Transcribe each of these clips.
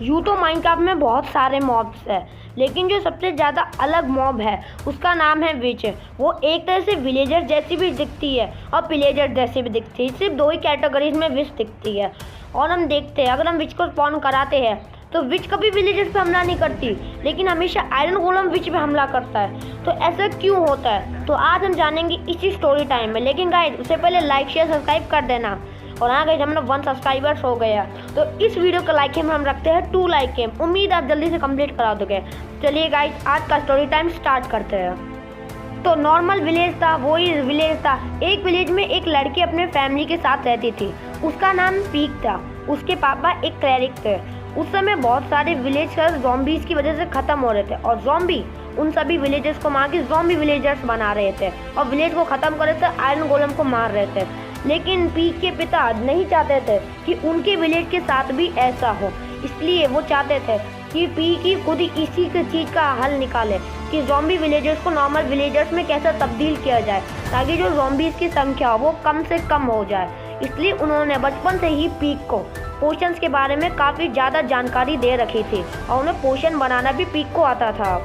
यूँ तो माइनक्राफ्ट में बहुत सारे मॉब्स हैं, लेकिन जो सबसे ज़्यादा अलग मॉब है उसका नाम है विच। वो एक तरह से विलेजर जैसी भी दिखती है और विलेजर जैसी भी दिखती है। सिर्फ दो ही कैटेगरीज में विच दिखती है। और हम देखते हैं, अगर हम विच को स्पॉन कराते हैं तो विच कभी विलेजर्स पे हमला नहीं करती, लेकिन हमेशा आयरन गोलम विच पे हमला करता है। तो ऐसा क्यों होता है, तो आज हम जानेंगे इसी स्टोरी टाइम में। लेकिन गाइस, उससे पहले लाइक शेयर सब्सक्राइब कर देना। और हाँ गाइस, हमने 1 सब्सक्राइबर्स हो गया, तो इस वीडियो का लाइक एम हम रखते हैं 2 लाइक एम। उम्मीद आप जल्दी से कंप्लीट करा दोगे। चलिए गाइस, आज का स्टोरी टाइम स्टार्ट करते हैं। तो नॉर्मल विलेज था, वही विलेज था। एक विलेज में एक लड़की अपने फैमिली के साथ रहती थी। उसका नाम पीक था। उसके पापा एक क्लeric थे। उस समय बहुत सारे विलेजर्स ज़ॉम्बीज़ की वजह से ख़त्म हो रहे थे, और ज़ॉम्बी उन सभी विलेजर्स को मार के ज़ॉम्बी विलेजर्स बना रहे थे और विलेज को ख़त्म कर रहे थे, आयरन गोलम को मार रहे थे। लेकिन पीक के पिता नहीं चाहते थे कि उनके विलेज के साथ भी ऐसा हो, इसलिए वो चाहते थे कि पीक ही खुद ही इसी के चीज़ का हल निकाले कि ज़ॉम्बी विलेजर्स को नॉर्मल विलेजर्स में कैसे तब्दील किया जाए, ताकि जो ज़ॉम्बीज़ की संख्या हो वो कम से कम हो जाए। इसलिए उन्होंने बचपन से ही पीक को पोशंस के बारे में काफ़ी ज़्यादा जानकारी दे रखी थी, और उन्हें पोशन बनाना भी पीक को आता था।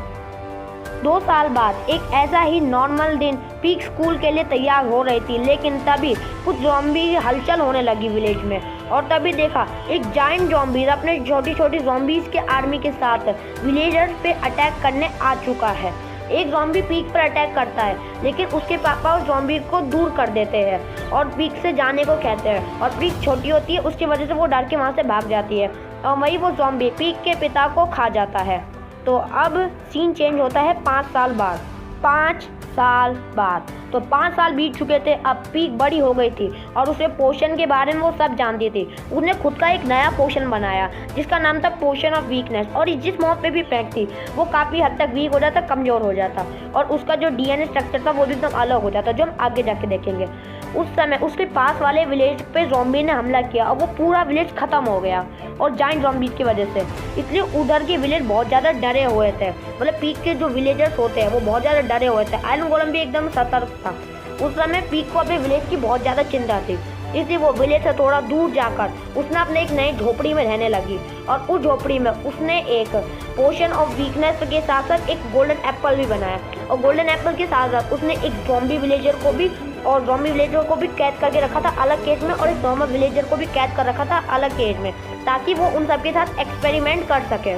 2 साल बाद एक ऐसा ही नॉर्मल दिन, पीक स्कूल के लिए तैयार हो रही थी, लेकिन तभी कुछ ज़ॉम्बी हलचल होने लगी विलेज में। और तभी देखा एक जायंट ज़ॉम्बी अपने छोटी छोटी ज़ॉम्बीज़ के आर्मी के साथ विलेजर्स पे अटैक करने आ चुका है। एक ज़ॉम्बी पीक पर अटैक करता है, लेकिन उसके पापा उस ज़ॉम्बी को दूर कर देते हैं और पीक से जाने को कहते हैं। और पीक छोटी होती है, उसकी वजह से वो डर के वहाँ से भाग जाती है, और वही वो ज़ॉम्बी पीक के पिता को खा जाता है। तो अब सीन चेंज होता है 5 साल बाद। 5 साल बाद, तो 5 साल बीत चुके थे। अब पीक बड़ी हो गई थी और उसे पोशन के बारे में वो सब जानती थी। उसने खुद का एक नया पोशन बनाया जिसका नाम था पोशन ऑफ वीकनेस, और जिस मॉब पे भी फेंकती वो काफ़ी हद तक वीक हो जाता, कमज़ोर हो जाता, और उसका जो डीएनए स्ट्रक्चर था वो भी एकदम अलग हो जाता, जो हम आगे जाके देखेंगे। उस समय उसके पास वाले विलेज पे ज़ॉम्बी ने हमला किया और वो पूरा विलेज ख़त्म हो गया, और जाइंट ज़ॉम्बीज़ की वजह से। इसलिए उधर के विलेज बहुत ज़्यादा डरे हुए थे। मतलब पीक के जो विलेजर्स होते हैं वो बहुत ज़्यादा डरे हुए थे। आयरन गोलम भी एकदम सतर्क था। उस समय पीक को अपने विलेज की बहुत ज़्यादा चिंता थी, इसलिए वो विलेज से थोड़ा दूर जाकर उसने अपने एक नई झोपड़ी में रहने लगी। और उस झोपड़ी में उसने एक पोशन ऑफ वीकनेस के साथ साथ एक गोल्डन एप्पल भी बनाया, और गोल्डन एप्पल के साथ साथ उसने एक ज़ॉम्बी विलेजर को भी और ज़ॉम्बी विलेजर को भी कैद करके रखा था अलग केज में, और एक नॉर्मल विलेजर को भी कैद कर रखा था अलग केज में, ताकि वो उन सबके साथ एक्सपेरिमेंट कर सके।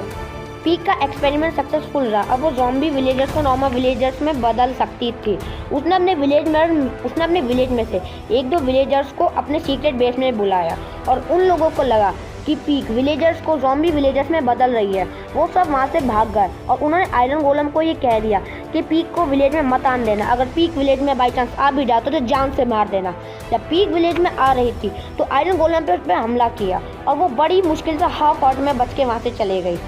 पीक का एक्सपेरिमेंट सक्सेसफुल रहा। अब वो ज़ॉम्बी विलेजर्स को नॉर्मल विलेजर्स में बदल सकती थी। उसने अपने विलेज में से 1-2 विलेजर्स को अपने सीक्रेट बेस में बुलाया, और उन लोगों को लगा कि पीक विलेजर्स को ज़ॉम्बी विलेजर्स में बदल रही है। वो सब वहाँ से भाग गए, और उन्होंने आयरन गोलम को ये कह दिया कि पीक को विलेज में मत आने देना। अगर पीक विलेज में बाई चांस आ भी जाता तो जान से मार देना। जब पीक विलेज में आ रही थी तो आयरन गोलम पे उस पर हमला किया, और वो बड़ी मुश्किल से हाफ हार्ट में बच के वहाँ से चले गई।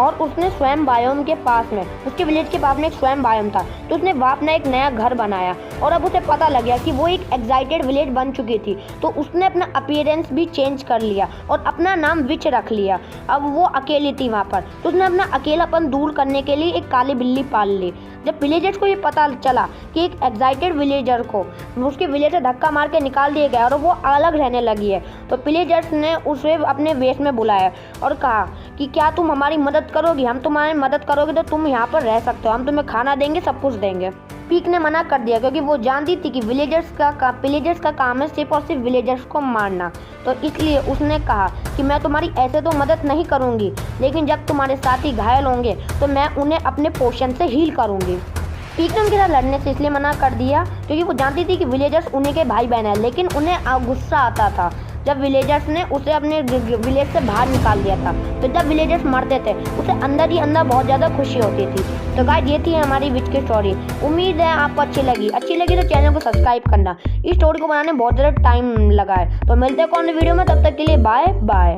और उसने स्वयं बायोम के पास में, उसके विलेज के पास में एक स्वयं बायोम था, तो उसने वहाँ अपना एक नया घर बनाया। और अब उसे पता लग गया कि वो एक एक्साइटेड विलेज बन चुकी थी, तो उसने अपना अपीयरेंस भी चेंज कर लिया और अपना नाम विच रख लिया। अब वो अकेली थी वहाँ पर, तो उसने अपना अकेलापन दूर करने के लिए एक काली बिल्ली पाल ली। जब विलेजर्स को ये पता चला कि एक एक्साइटेड विलेजर को उसके विलेज से धक्का मार के निकाल दिया गया और वो अलग रहने लगी है, तो विलेजर्स ने उसे अपने वेश में बुलाया और कहा कि क्या तुम हमारी मदद करोगी? हम तुम्हारी मदद करोगे तो तुम यहाँ पर रह सकते हो, हम तुम्हें खाना देंगे, सब कुछ देंगे। पीक ने मना कर दिया, क्योंकि वो जानती थी कि विलेजर्स का काम है सिर्फ और सिर्फ विलेजर्स को मारना। तो इसलिए उसने कहा कि मैं तुम्हारी ऐसे तो मदद नहीं करूँगी, लेकिन जब तुम्हारे साथी घायल होंगे तो मैं उन्हें अपने पोशन से हील करूँगी। पीक ने उनके साथ लड़ने से इसलिए मना कर दिया क्योंकि वो जानती थी कि विलेजर्स उन्हीं के भाई बहन हैं, लेकिन उन्हें गुस्सा आता था जब विलेजर्स ने उसे अपने विलेज से बाहर निकाल दिया था। तो जब विलेजर्स मरते थे उसे अंदर ही अंदर बहुत ज़्यादा खुशी होती थी। तो गाइस, ये थी हमारी विच की स्टोरी। उम्मीद है आपको अच्छी लगी तो चैनल को सब्सक्राइब करना। इस स्टोरी को बनाने में बहुत ज़्यादा टाइम लगा है। तो मिलते हैं कौन वीडियो में, तब तक के लिए बाय बाय।